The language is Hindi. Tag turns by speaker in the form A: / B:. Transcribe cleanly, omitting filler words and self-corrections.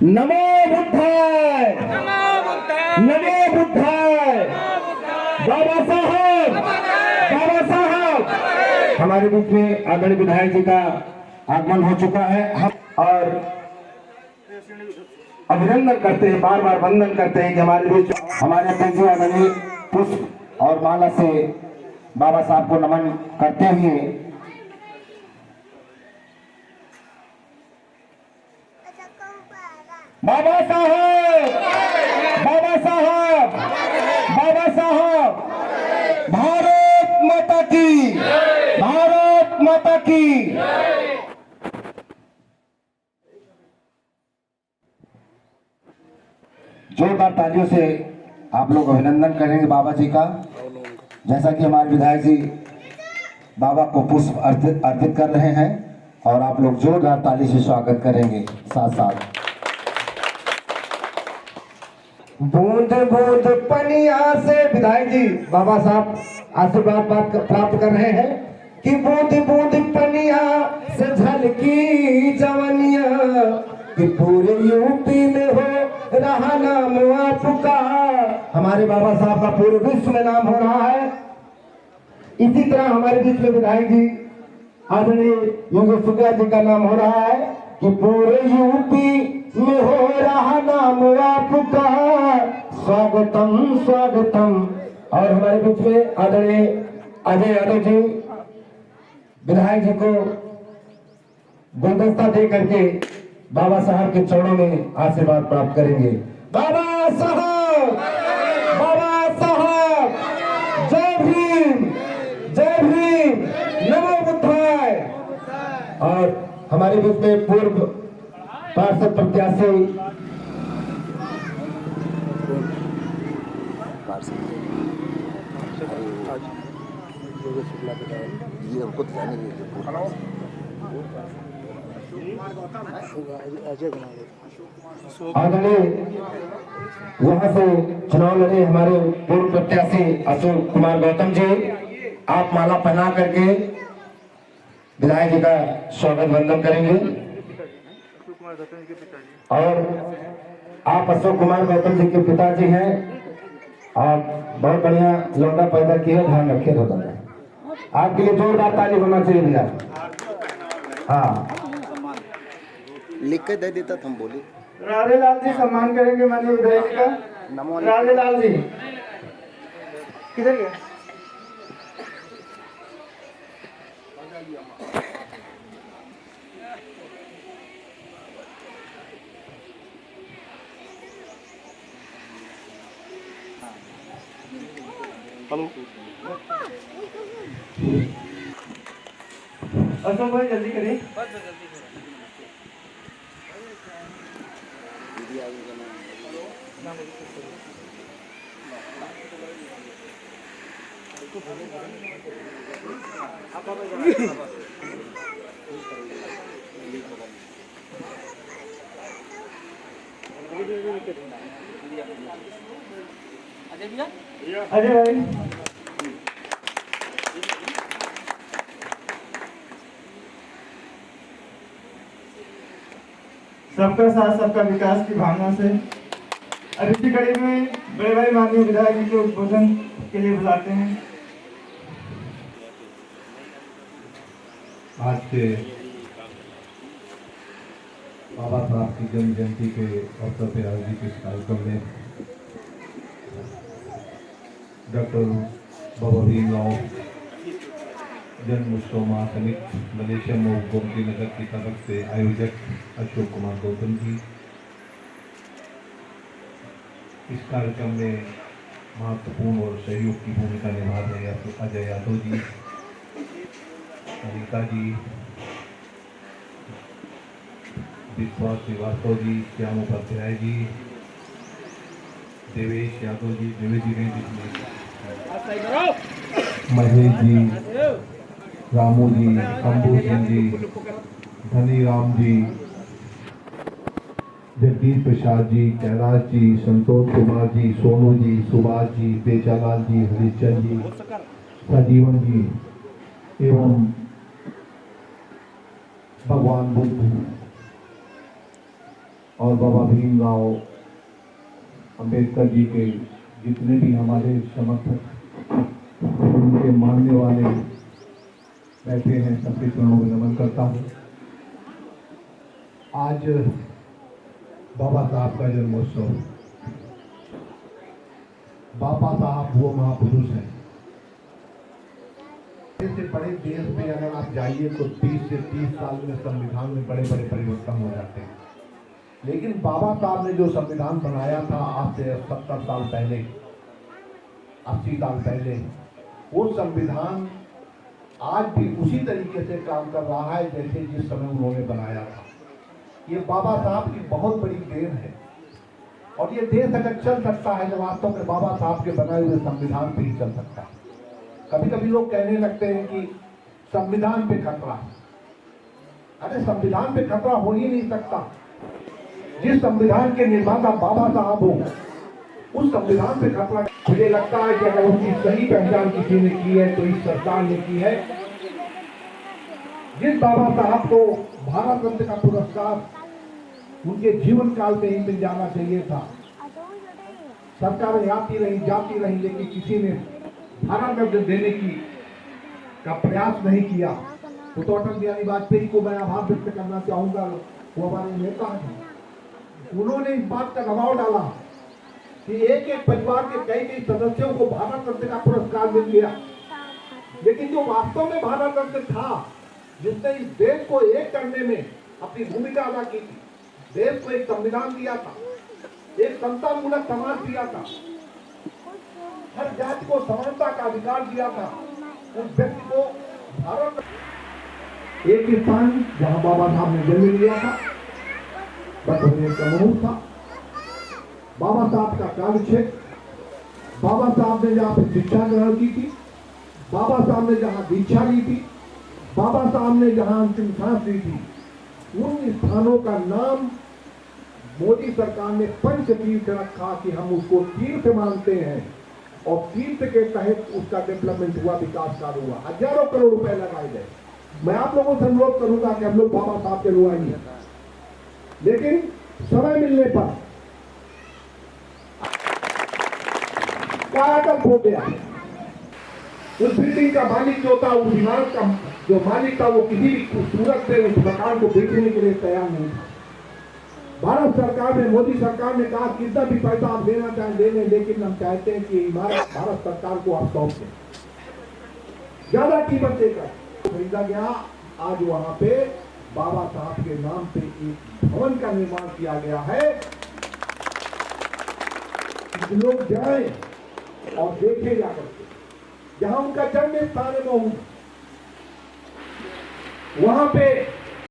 A: नमो बुद्धाय, नमो बुद्धाय। बाबा साहब, बाबा साहब, हमारे बीच में आदरणीय विधायक जी का आगमन हो चुका है। हम और अभिनंदन करते हैं, बार बार वंदन करते हैं कि हमारे बीच हमारे अध्यक्ष जी आदरणीय पुष्प और माला से बाबा साहब को नमन करते हुए बाबा साहब, बाबा साहब, बाबा साहब, भारत माता की, भारत माता की। जोरदार तालियों से आप लोग अभिनंदन करेंगे बाबा जी का। जैसा कि हमारे विधायक जी बाबा को पुष्प अर्पित कर रहे हैं और आप लोग जोरदार ताली से स्वागत करेंगे। साथ साथ बूंद बूंद पनिया से विधायक जी बाबा साहब आशीर्वाद प्राप्त कर रहे हैं कि बूंद बूंद पनिया से झलकी जवनिया कि पूरे यूपी में हो रहा नाम आपका। हमारे बाबा साहब का पूरे विश्व में नाम हो रहा है। इसी तरह हमारे बीच में विधायक जी आदरणीय योगेश शुक्ला जी का नाम हो रहा है कि पूरे यूपी में हो रहा नाम आपका। स्वागतम स्वागतम। और हमारे बीच में आदरणीय अजय यादव जी विधायक जी को गुलदस्ता दे करके बाबा साहब के चरणों में आशीर्वाद प्राप्त करेंगे। बाबा साहब, बाबा साहब, जय भीम, जय भीम, नमो बुद्धाय। और हमारे बीच में पूर्व पार्षद प्रत्याशी आदरणीय यहाँ से चुनाव लड़े हमारे पूर्व प्रत्याशी अशोक कुमार गौतम जी, आप माला पहना करके विधायक जी का स्वागत वंदन करेंगे। और आप अशोक कुमार गौतम जी के पिताजी हैं। आप बहुत बढ़िया लौंडा पैदा किए, ध्यान रखे होता है। आपके लिए जोरदार ताली होना चाहिए भैया। हाँ,
B: लिख के दे देता हम बोले।
A: राधे लाल जी सम्मान करेंगे माननीय विधायक जी का। राधे लाल जी किधर गए? हेलो अशोक भाई जल्दी करिए। अजय भाई सबका साथ सबका विकास की भावना से अब इसी कड़ी में बड़े भाई माननीय विधायक जी को उद्बोधन के लिए बुलाते हैं।
C: आज के बाबा साहब की जन्म जयंती के अवसर पर आयोजित इस कार्यक्रम में डॉक्टर बाबा भीमराव जन्म उत्सव महासमिति मलेशियम और गोमती नगर की तरफ से आयोजक अशोक कुमार गौतम जी, इस कार्यक्रम में महत्वपूर्ण और सहयोग की भूमिका निभा रहे अजय यादव जी, अनिका जी, विश्वास श्रीवास्तव जी, श्याम उपाध्याय जी, देवेश यादव जी, महेश जी, रामू जी, अंबू सिंह जी, धनी राम जी, जगदीश प्रसाद जी, कैलाश जी, संतोष कुमार जी, सोनू जी, सुभाष जी, बेचालाल जी, हरिचंद जी, सजीवन जी एवं भगवान बुद्ध और बाबा भीमराव अंबेडकर जी के जितने भी हमारे समर्थक, उनके मानने वाले बैठे हैं, सबके चरणों में नमन करता हूँ। आज बाबा साहब का जन्मोत्सव। बाबा साहब वो महापुरुष हैं। इससे बड़े देश में अगर आप जाइए तो 20 से 30 साल में संविधान में बड़े बड़े परिवर्तन हो जाते हैं, लेकिन बाबा साहब ने जो संविधान बनाया था आज से 70 साल पहले, 80 साल पहले, वो संविधान आज भी उसी तरीके से काम कर रहा है जैसे जिस समय उन्होंने बनाया था। ये बाबा साहब की बहुत बड़ी देन है, और ये देश अगर चल सकता है तो वास्तव में बाबा साहब के बनाए हुए संविधान पे ही चल सकता है। कभी कभी लोग कहने लगते हैं कि संविधान पे खतरा। अरे संविधान पे खतरा हो ही नहीं सकता। जिस संविधान के निर्माता बाबा साहब हो, उस संविधान पे खतरा। मुझे लगता है कि अगर उसकी सही पहचान किसी ने की है तो इस सरकार ने की है। जिस बाबा साहब को भारत रत्न का पुरस्कार उनके जीवन काल में ही मिल जाना चाहिए था, सरकारें आती रही जाती रही, लेकिन किसी ने भारत रत्न देने का प्रयास नहीं किया। तो अटल बिहारी वाजपेयी को मैं आभार व्यक्त करना चाहूंगा। वो हमारे नेता हैं, उन्होंने इस बात का दबाव डाला कि एक एक परिवार के कई कई सदस्यों को भारत रत्न का पुरस्कार मिल गया, लेकिन जो वास्तव में भारत रत्न था, जिसने इस देश को एक करने में अपनी भूमिका अदा की थी, देश को एक संविधान दिया था, एक समता मूलक समाज दिया था, हर जाति को समानता का अधिकार दिया था, उस व्यक्ति को भारत एक स्थान जहां बाबा साहब ने जन्म लिया था, बस का मुहूर्त था। बाबा साहब का कार्य क्षेत्र, बाबा साहब ने जहां पर शिक्षा ग्रहण की थी, बाबा साहब ने जहां दीक्षा ली थी, बाबा साहब ने जहां अंतिम सांस ली थी, उन स्थानों का नाम मोदी सरकार ने पंच तीर्थ रखा कि हम उसको तीर्थ मानते हैं, और तीर्थ के तहत उसका डेवलपमेंट हुआ, विकास कार्य हुआ, हजारों करोड़ रुपए लगाए गए। मैं आप लोगों से अनुरोध करूंगा कि हम लोग बाबा साहब के अनुयायी, लेकिन समय मिलने पर कायाकल्प हो गया। उस बिल्डिंग का मालिक जो था, उस इमारत का जो मालिक था, वो किसी भी सूरत से उस मकान को बेचने के लिए तैयार नहीं था। भारत सरकार ने, मोदी सरकार ने कहा कितना भी पैसा आप देना चाहें दे लें, लेकिन हम चाहते हैं कि इमारत भारत सरकार को आप सौंप दें, ज्यादा कीमत देकर खरीदा गया। आज वहां पे बाबा साहब के नाम पे एक भवन का निर्माण किया गया है। लोग जाएं और देखे जाकर के, जहां उनका जन्म स्थान है वहां पे